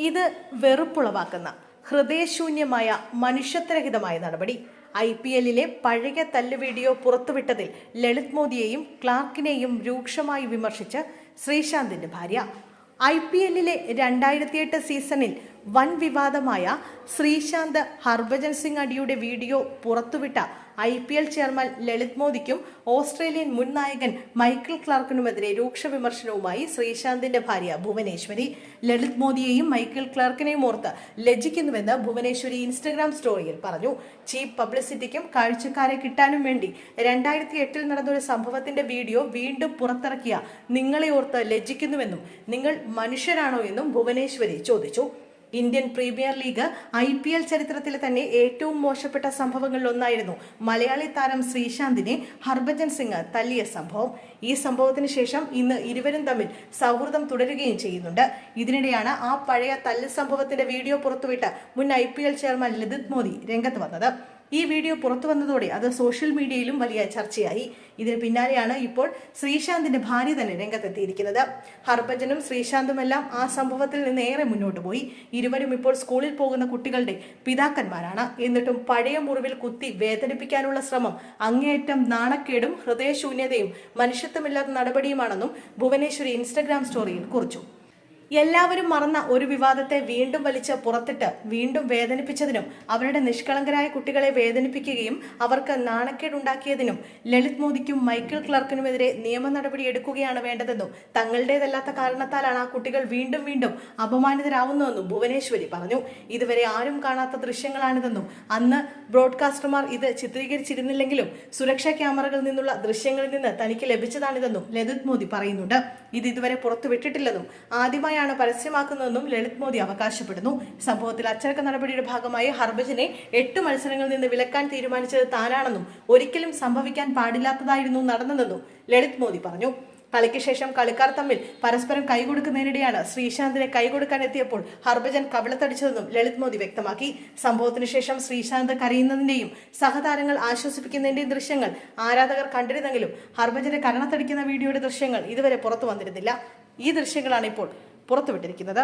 ഇത് വെറുപ്പുളവാക്കുന്ന ഹൃദയശൂന്യമായ മനുഷ്യത്വരഹിതമായ നടപടി. IPLലെ പഴയ തല്ല് വീഡിയോ പുറത്തുവിട്ടതിൽ ലളിത് മോദിയെയും ക്ലാർക്കിനെയും രൂക്ഷമായി വിമർശിച്ച് ശ്രീശാന്തിന്റെ ഭാര്യ. IPLലെ 2008 സീസണിൽ വൻ വിവാദമായ ശ്രീശാന്ത് ഹർഭജൻ സിംഗ് അടിയുടെ വീഡിയോ പുറത്തുവിട്ട IPL ചെയർമാൻ ലളിത് മോദിക്കും ഓസ്ട്രേലിയൻ മുൻ നായകൻ മൈക്കിൾ ക്ലാർക്കിനുമെതിരെ രൂക്ഷ വിമർശനവുമായി ശ്രീശാന്തിന്റെ ഭാര്യ ഭുവനേശ്വരി. ലളിത് മോദിയെയും മൈക്കിൾ ക്ലാർക്കിനെയും ഓർത്ത് ലജ്ജിക്കുന്നുവെന്ന് ഭുവനേശ്വരി ഇൻസ്റ്റഗ്രാം സ്റ്റോറിയിൽ പറഞ്ഞു. ചീപ്പ് പബ്ലിസിറ്റിക്കും കാഴ്ചക്കാരെ കിട്ടാനും വേണ്ടി 2008 നടന്നൊരു സംഭവത്തിന്റെ വീഡിയോ വീണ്ടും പുറത്തിറക്കിയ നിങ്ങളെ ഓർത്ത് ലജ്ജിക്കുന്നുവെന്നും നിങ്ങൾ മനുഷ്യരാണോ എന്നും ഭുവനേശ്വരി ചോദിച്ചു. ഇന്ത്യൻ പ്രീമിയർ ലീഗ് IPL ചരിത്രത്തിലെ തന്നെ ഏറ്റവും മോശപ്പെട്ട സംഭവങ്ങളിൽ ഒന്നായിരുന്നു മലയാളി താരം ശ്രീശാന്തിനെ ഹർഭജൻ സിംഗ് തല്ലിയ സംഭവം. ഈ സംഭവത്തിന് ശേഷം ഇന്ന് ഇരുവരും തമ്മിൽ സൗഹൃദം തുടരുകയും ചെയ്യുന്നുണ്ട്. ഇതിനിടെയാണ് ആ പഴയ തല്ല് സംഭവത്തിന്റെ വീഡിയോ പുറത്തുവിട്ട് മുൻ IPL ചെയർമാൻ ലളിത് മോദി രംഗത്ത് വന്നത്. ഈ വീഡിയോ പുറത്തു വന്നതോടെ അത് സോഷ്യൽ മീഡിയയിലും വലിയ ചർച്ചയായി. ഇതിന് പിന്നാലെയാണ് ഇപ്പോൾ ശ്രീശാന്തിന്റെ ഭാര്യ തന്നെ രംഗത്തെത്തിയിരിക്കുന്നത്. ഹർഭജനും ശ്രീശാന്തുമെല്ലാം ആ സംഭവത്തിൽ നിന്ന് ഏറെ മുന്നോട്ട് പോയി. ഇരുവരും ഇപ്പോൾ സ്കൂളിൽ പോകുന്ന കുട്ടികളുടെ പിതാക്കന്മാരാണ്. എന്നിട്ടും പഴയ മുറിവിൽ കുത്തി വേദനിപ്പിക്കാനുള്ള ശ്രമം അങ്ങേയറ്റം നാണക്കേടും ഹൃദയശൂന്യതയും മനുഷ്യത്വമില്ലാത്ത നടപടിയുമാണെന്നും ഭുവനേശ്വരി ഇൻസ്റ്റഗ്രാം സ്റ്റോറിയിൽ കുറിച്ചു. എല്ലാവരും മറന്ന ഒരു വിവാദത്തെ വീണ്ടും വലിച്ച് പുറത്തിട്ട് വീണ്ടും വേദനിപ്പിച്ചതിനും അവരുടെ നിഷ്കളങ്കരായ കുട്ടികളെ വേദനിപ്പിക്കുകയും അവർക്ക് നാണക്കേടുണ്ടാക്കിയതിനും ലളിത് മോദിക്കും മൈക്കിൾ ക്ലാർക്കിനുമെതിരെ നിയമ നടപടി എടുക്കുകയാണ് വേണ്ടതെന്നും തങ്ങളുടേതല്ലാത്ത കാരണത്താലാണ് ആ കുട്ടികൾ വീണ്ടും വീണ്ടും അപമാനിതരാവുന്നതെന്നും ഭുവനേശ്വരി പറഞ്ഞു. ഇതുവരെ ആരും കാണാത്ത ദൃശ്യങ്ങളാണിതെന്നും അന്ന് ബ്രോഡ്കാസ്റ്റർമാർ ഇത് ചിത്രീകരിച്ചിരുന്നില്ലെങ്കിലും സുരക്ഷാ ക്യാമറകളിൽ നിന്നുള്ള ദൃശ്യങ്ങളിൽ നിന്ന് തനിക്ക് ലഭിച്ചതാണിതെന്നും ലളിത് മോദി പറയുന്നുണ്ട്. ഇത് ഇതുവരെ പുറത്തുവിട്ടിട്ടില്ലെന്നും ആദ്യമായി പരസ്യമാക്കുന്നതെന്നും ലളിത് മോദി അവകാശപ്പെടുന്നു. സംഭവത്തിൽ അച്ചടക്ക നടപടിയുടെ ഭാഗമായി ഹർഭജനെ 8 മത്സരങ്ങളിൽ നിന്ന് വിലക്കാൻ തീരുമാനിച്ചത് താനാണെന്നും ഒരിക്കലും സംഭവിക്കാൻ പാടില്ലാത്തതായിരുന്നു നടന്നതെന്നും ലളിത് മോദി പറഞ്ഞു. കളിക്ക് ശേഷം കളിക്കാർ തമ്മിൽ പരസ്പരം കൈകൊടുക്കുന്നതിനിടെയാണ് ശ്രീശാന്തിനെ കൈകൊടുക്കാൻ എത്തിയപ്പോൾ ഹർഭജൻ കവിളത്തടിച്ചതെന്നും ലളിത് മോദി വ്യക്തമാക്കി. സംഭവത്തിന് ശേഷം ശ്രീശാന്ത് കരയുന്നതിന്റെയും സഹതാരങ്ങൾ ആശ്വസിപ്പിക്കുന്നതിന്റെയും ദൃശ്യങ്ങൾ ആരാധകർ കണ്ടിരുന്നെങ്കിലും ഹർഭജനെ കരണത്തടിക്കുന്ന വീഡിയോയുടെ ദൃശ്യങ്ങൾ ഇതുവരെ പുറത്തു വന്നിരുന്നില്ല. ഈ ദൃശ്യങ്ങളാണ് ഇപ്പോൾ പുറത്തുവിട്ടിരിക്കുന്നത്.